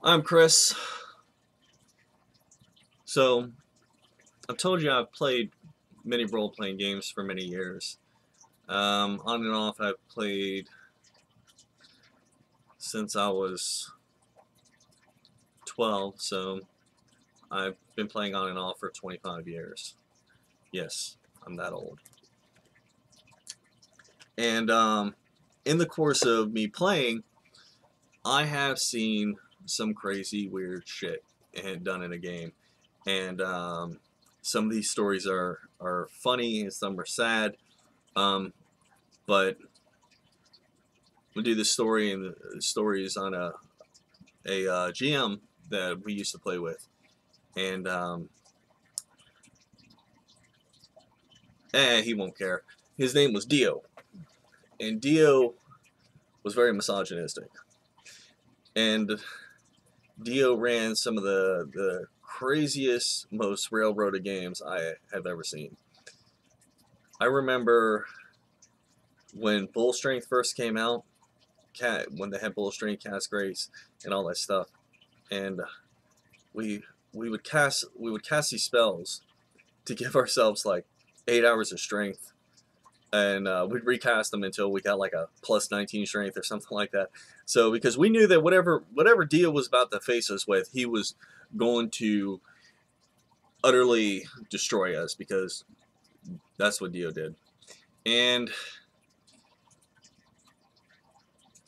I'm Chris. So, I've told you I've played many role-playing games for many years. On and off, I've played since I was 12, so I've been playing on and off for 25 years. Yes, I'm that old. And in the course of me playing, I have seen some crazy, weird shit done in a game. And some of these stories are funny and some are sad. But we'll do the story, and the story is on a GM that we used to play with. And he won't care. His name was Dio. And Dio was very misogynistic. And Dio ran some of the craziest, most railroaded games I have ever seen. I remember when Bull Strength first came out, when they had Bull Strength, Cast Grace, and all that stuff, and we would cast these spells to give ourselves like 8 hours of strength, and we'd recast them until we got like a plus 19 strength or something like that. So because we knew that whatever Dio was about to face us with, he was going to utterly destroy us, because that's what Dio did. And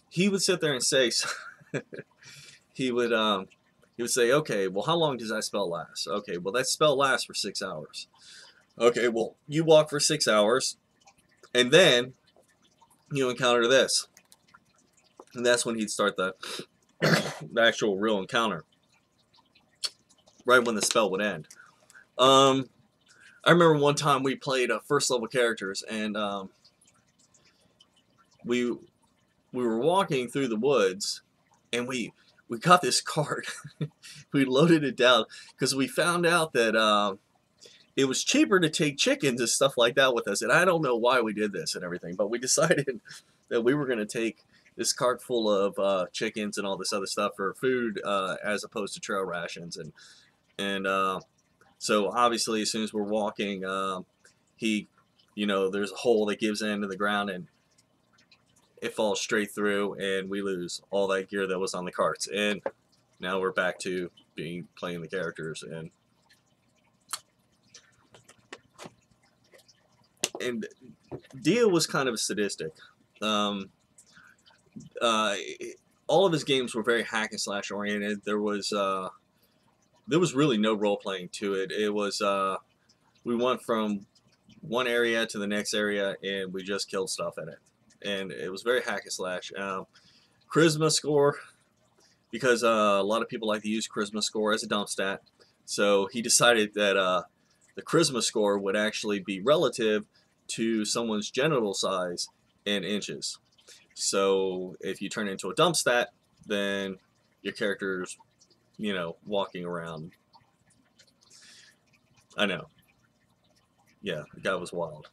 he would sit there and say, he would say, okay, well, how long does that spell last? Okay, well, that spell lasts for 6 hours. Okay, well, you walk for 6 hours, and then you encounter this. And that's when he'd start the actual real encounter, right when the spell would end. I remember one time we played first level characters, and we were walking through the woods, and we got this cart. We loaded it down because we found out that it was cheaper to take chickens and stuff like that with us. And I don't know why we did this and everything, but we decided that we were going to take this cart full of chickens and all this other stuff for food, as opposed to trail rations. And so obviously, as soon as we're walking, there's a hole that gives into the ground, and it falls straight through, and we lose all that gear that was on the carts. And now we're back to playing the characters, and Dio was kind of sadistic. All of his games were very hack and slash oriented. There was really no role playing to it. It was we went from one area to the next area, and we just killed stuff in it. And it was very hack and slash. Charisma score, because a lot of people like to use charisma score as a dump stat. So he decided that the charisma score would actually be relative to someone's genital size in inches. So if you turn it into a dump stat, then your character's, walking around. I know. Yeah, the guy was wild.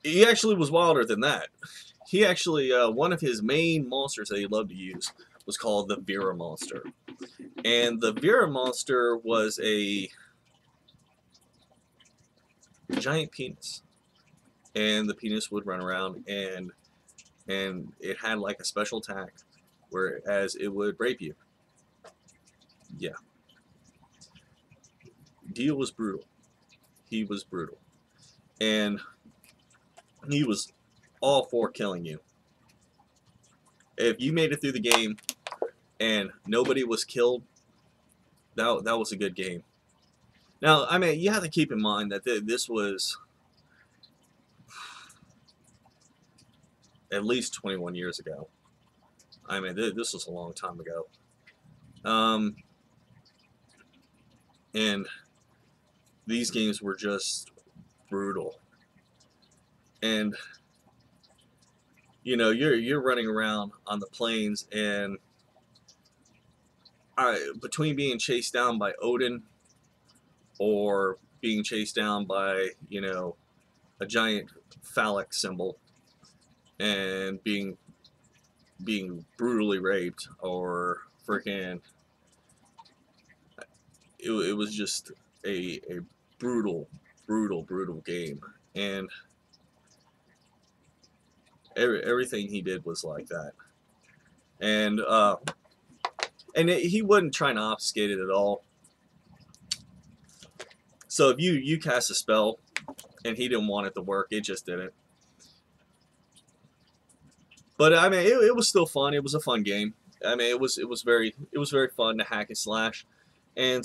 He actually was wilder than that. He actually, one of his main monsters that he loved to use was called the Vera monster. And the Vera monster was a giant penis. And the penis would run around, and it had like a special attack, whereas it would rape you. Yeah. Dio was brutal. He was brutal. And he was all for killing you. If you made it through the game and nobody was killed, that was a good game. Now, I mean, you have to keep in mind that this was at least 21 years ago. I mean, this was a long time ago. And these games were just brutal. And you're running around on the plains, and between being chased down by Odin or being chased down by a giant phallic symbol and being brutally raped, or freaking it was just a brutal game. And everything he did was like that. And he wasn't trying to obfuscate it at all. So if you cast a spell and he didn't want it to work, it just didn't. But I mean, it was still fun. It was a fun game. I mean, it was very fun to hack and slash, and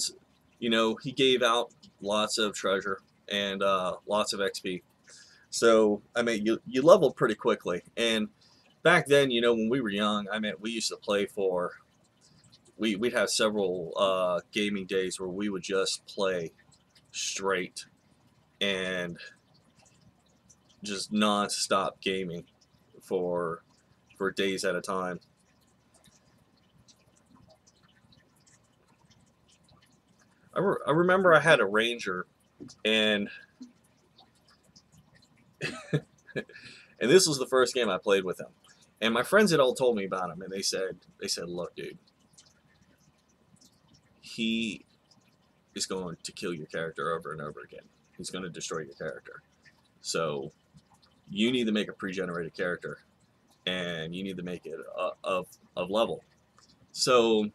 you know, he gave out lots of treasure and lots of XP. So I mean, you leveled pretty quickly. And back then, you know, when we were young, I mean, we used to play for. We'd have several gaming days where we would just play straight and just non-stop gaming for days at a time. I remember I had a Ranger, and and this was the first game I played with him. And my friends had all told me about him, and they said, look, dude, he is going to kill your character over and over again. He's going to destroy your character. So you need to make a pre-generated character, and you need to make it of level. So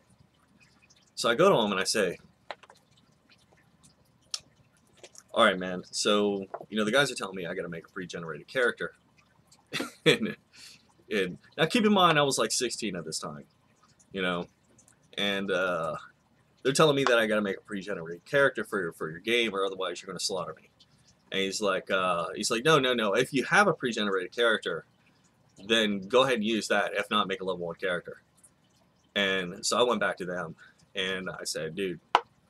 I go to him and I say, all right, man, so, you know, the guys are telling me I got to make a pre-generated character. and now keep in mind, I was like 16 at this time, you know, and they're telling me that I got to make a pre-generated character for your game, or otherwise you're going to slaughter me. And he's like, no. If you have a pre-generated character, then go ahead and use that. If not, make a level 1 character. And so I went back to them, and I said, dude,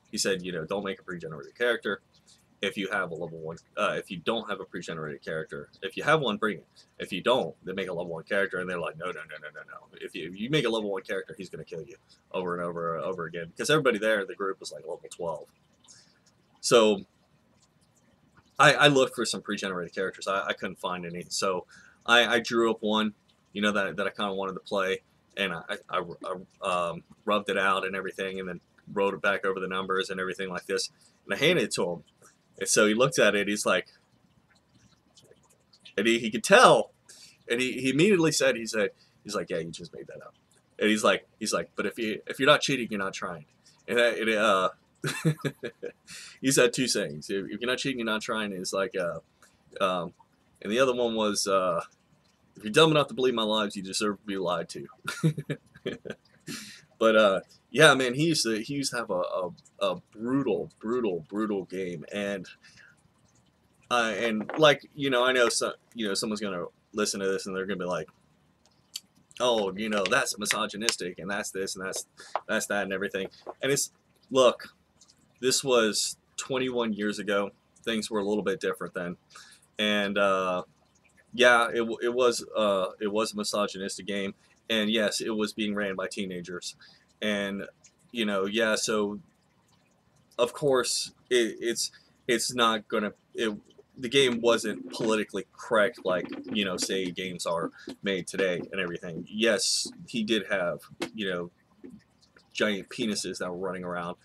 he said, you know, don't make a pre-generated character. If you have a level 1, if you don't have a pre-generated character, if you have one, bring it. If you don't, then make a level 1 character. And they're like, no. If you make a level 1 character, he's going to kill you over and over again. Because everybody there in the group was like level 12. So I looked for some pre-generated characters. I couldn't find any. So I drew up one, you know, that I kind of wanted to play. And I rubbed it out and everything, and then wrote it back over the numbers and everything like this. And I handed it to him. And so he looked at it, he's like, and he could tell, and he immediately said, he's like, yeah, you just made that up. And he's like, but if you're not cheating, you're not trying. And he said 2 sayings. If you're not cheating, you're not trying. It's like, and the other one was, if you're dumb enough to believe my lies, you deserve to be lied to. But yeah, man, he used to have a brutal game, and like, you know, I know someone's gonna listen to this and they're gonna be like, oh, you know, that's misogynistic, and that's this and that's that and everything. And it's, look, this was 21 years ago. Things were a little bit different then, and yeah, it was a misogynistic game. And yes, it was being ran by teenagers. And, you know, yeah, so, of course, it's not going to... The game wasn't politically correct like, you know, say games are made today and everything. Yes, he did have, you know, giant penises that were running around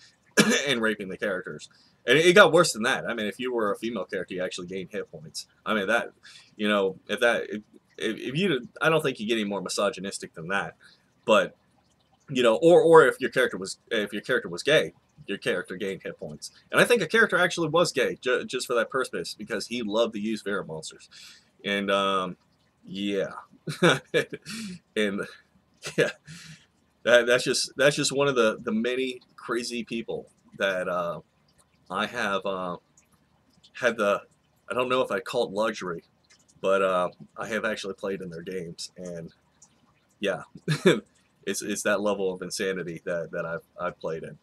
and raping the characters. And it got worse than that. I mean, if you were a female character, you actually gained hit points. I mean, that, you know, if you, I don't think you get any more misogynistic than that. But, you know, or if your character was gay, your character gained hit points. And I think a character actually was gay just for that purpose, because he loved to use Vera monsters. And yeah, and yeah, that's just one of the many crazy people that I have had the, I don't know if I call it luxury, but I have actually played in their games. And yeah, it's that level of insanity that I've played in.